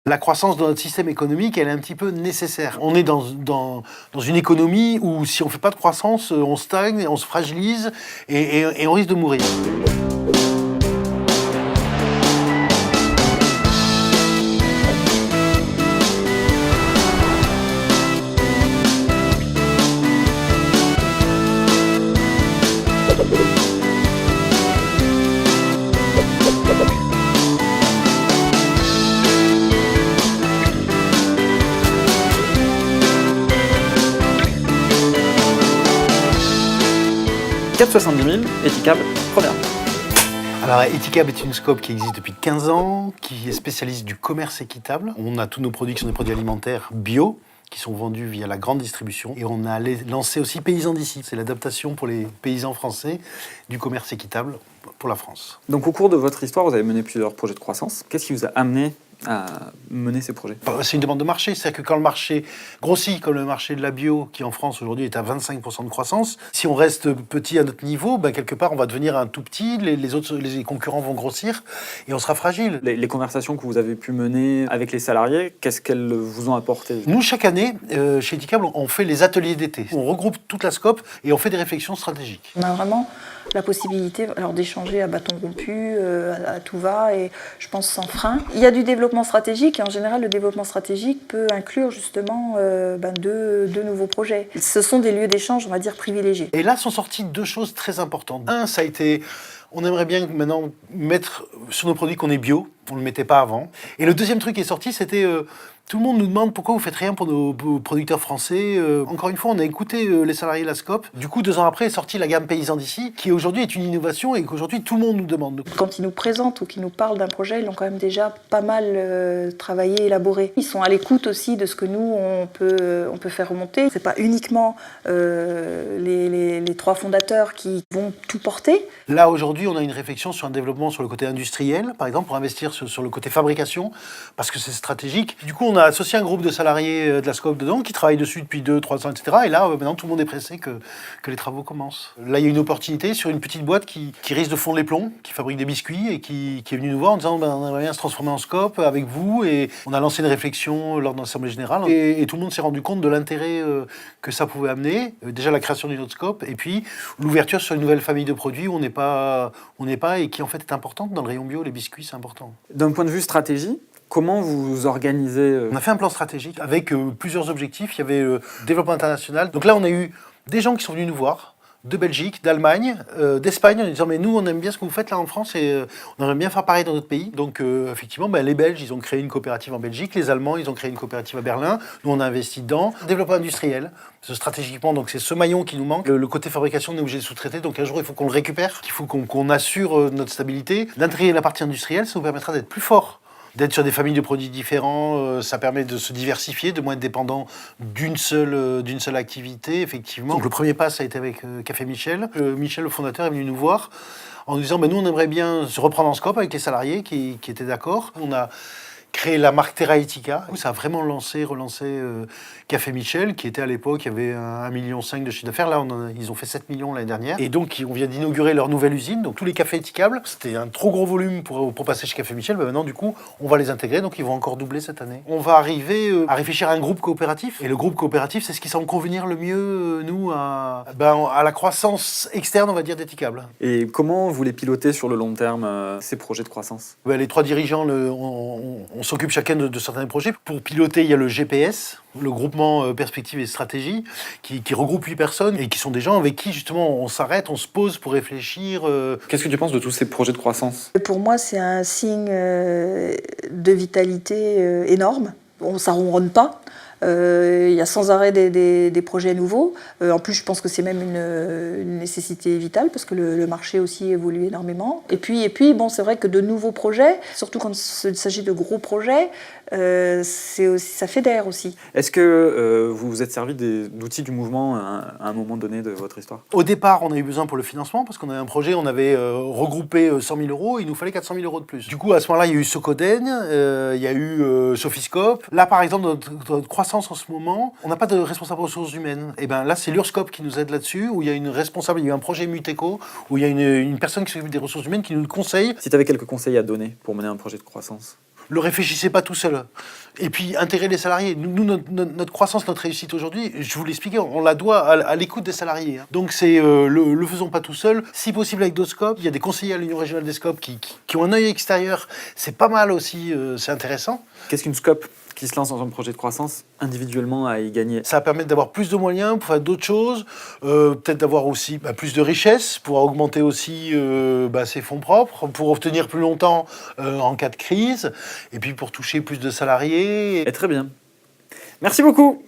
La croissance dans notre système économique, elle est un petit peu nécessaire. On est dans une économie où si on ne fait pas de croissance, on stagne, on se fragilise et on risque de mourir. « 470 000, Etikab, première. » Alors, Etikab est une scope qui existe depuis 15 ans, qui est spécialiste du commerce équitable. On a tous nos produits qui sont des produits alimentaires bio, qui sont vendus via la grande distribution. Et on a lancé aussi Paysans d'ici. C'est l'adaptation pour les paysans français du commerce équitable pour la France. Donc au cours de votre histoire, vous avez mené plusieurs projets de croissance. Qu'est-ce qui vous a amené à mener ces projets? C'est une demande de marché, c'est-à-dire que quand le marché grossit, comme le marché de la bio, qui en France aujourd'hui est à 25% de croissance, si on reste petit à notre niveau, quelque part on va devenir un tout petit, les concurrents vont grossir et on sera fragile. Les conversations que vous avez pu mener avec les salariés, qu'est-ce qu'elles vous ont apporté? Nous, chaque année, chez Etikab, on fait les ateliers d'été. On regroupe toute la scope et on fait des réflexions stratégiques. On a vraiment la possibilité d'échanger à bâton rompu, à tout va, et je pense sans frein. Il y a du développement stratégique, et en général, le développement stratégique peut inclure justement deux nouveaux projets. Ce sont des lieux d'échange, on va dire, privilégiés. Et là sont sorties deux choses très importantes. Un, ça a été, on aimerait bien maintenant mettre sur nos produits qu'on est bio, on ne le mettait pas avant. Et le deuxième truc qui est sorti, c'était... tout le monde nous demande pourquoi vous faites rien pour nos producteurs français. Encore une fois, on a écouté les salariés de la SCOP. Du coup, 2 ans après est sortie la gamme Paysans d'ici, qui aujourd'hui est une innovation et qu'aujourd'hui tout le monde nous demande. Quand ils nous présentent ou qu'ils nous parlent d'un projet, ils l'ont quand même déjà pas mal travaillé, élaboré. Ils sont à l'écoute aussi de ce que nous, on peut faire remonter. C'est pas uniquement les 3 fondateurs qui vont tout porter. Là, aujourd'hui, on a une réflexion sur un développement sur le côté industriel, par exemple, pour investir sur le côté fabrication, parce que c'est stratégique. Du coup, on a associé un groupe de salariés de la SCOP dedans qui travaillent dessus depuis 2-3 ans, etc. Et là, maintenant, tout le monde est pressé que les travaux commencent. Là, il y a une opportunité sur une petite boîte qui risque de fondre les plombs, qui fabrique des biscuits et qui est venue nous voir en disant on aimerait bien se transformer en SCOP avec vous. Et on a lancé une réflexion lors de l'Assemblée générale. Et tout le monde s'est rendu compte de l'intérêt que ça pouvait amener. Déjà, la création d'une autre SCOP et puis l'ouverture sur une nouvelle famille de produits où on n'est pas et qui en fait est importante dans le rayon bio. Les biscuits, c'est important. D'un point de vue stratégie, comment vous organisez On a fait un plan stratégique avec plusieurs objectifs. Il y avait le développement international. Donc là, on a eu des gens qui sont venus nous voir, de Belgique, d'Allemagne, d'Espagne, en disant mais nous, on aime bien ce que vous faites là en France et on aimerait bien faire pareil dans notre pays. Donc effectivement, les Belges, ils ont créé une coopérative en Belgique. Les Allemands, ils ont créé une coopérative à Berlin. Nous, on a investi dedans. Développement industriel. Stratégiquement, donc c'est ce maillon qui nous manque. Le côté fabrication, on est obligé de sous-traiter. Donc un jour, il faut qu'on le récupère, qu'il faut qu'on assure notre stabilité. D'intégrer la partie industrielle, ça nous permettra d'être plus fort. D'être sur des familles de produits différents, ça permet de se diversifier, de moins être dépendant d'une seule activité, effectivement. Donc le premier pas, ça a été avec Café Michel. Michel, le fondateur, est venu nous voir en nous disant nous, on aimerait bien se reprendre en scope avec les salariés qui étaient d'accord. On a créé la marque Terra Etica. Ça a vraiment relancé Café Michel, qui était à l'époque, il y avait 1,5 million de chiffre d'affaires. Là, ils ont fait 7 millions l'année dernière. Et donc, on vient d'inaugurer leur nouvelle usine. Donc, tous les cafés étiquables, c'était un trop gros volume pour passer chez Café Michel. Maintenant, du coup, on va les intégrer. Donc, ils vont encore doubler cette année. On va arriver à réfléchir à un groupe coopératif. Et le groupe coopératif, c'est ce qui semble convenir le mieux, nous, à la croissance externe, on va dire, d'Etikab. Et comment vous les pilotez sur le long terme, ces projets de croissance? Les 3 dirigeants, on s'occupe chacun de certains projets. Pour piloter, il y a le GPS, le groupement Perspective et Stratégie, qui regroupe 8 personnes et qui sont des gens avec qui, justement, on s'arrête, on se pose pour réfléchir. Qu'est-ce que tu penses de tous ces projets de croissance? Pour moi, c'est un signe de vitalité énorme. Ça ne ronronne pas. Il y a sans arrêt des projets nouveaux. En plus, je pense que c'est même une nécessité vitale parce que le marché aussi évolue énormément. Et puis c'est vrai que de nouveaux projets, surtout quand il s'agit de gros projets, ça fédère aussi. Est-ce que vous vous êtes servi d'outils du mouvement à un moment donné de votre histoire? Au départ, on a eu besoin pour le financement parce qu'on avait un projet, on avait regroupé 100 000 euros, il nous fallait 400 000 euros de plus. Du coup, à ce moment-là, il y a eu Socoden, il y a eu Sophiscope. Là, par exemple, notre croissance en ce moment, on n'a pas de responsable ressources humaines. Et bien là, c'est l'URSCOP qui nous aide là-dessus, où il y a une responsable, il y a eu un projet Muteco, où il y a une personne qui s'occupe des ressources humaines qui nous le conseille. Si tu avais quelques conseils à donner pour mener un projet de croissance? le réfléchissez pas tout seul. Et puis, intégrer les salariés. Nous, notre croissance, notre réussite aujourd'hui, je vous l'expliquais, on la doit à l'écoute des salariés. Donc, c'est le faisons pas tout seul. Si possible, avec d'autres scopes. Il y a des conseillers à l'Union régionale des scopes qui ont un œil extérieur. C'est pas mal aussi, c'est intéressant. Qu'est-ce qu'une scope qui se lance dans un projet de croissance individuellement à y gagner? Ça va permettre d'avoir plus de moyens pour faire d'autres choses, peut-être d'avoir aussi plus de richesses, pour augmenter aussi ses fonds propres, pour obtenir plus longtemps en cas de crise, et puis pour toucher plus de salariés. Et très bien. Merci beaucoup.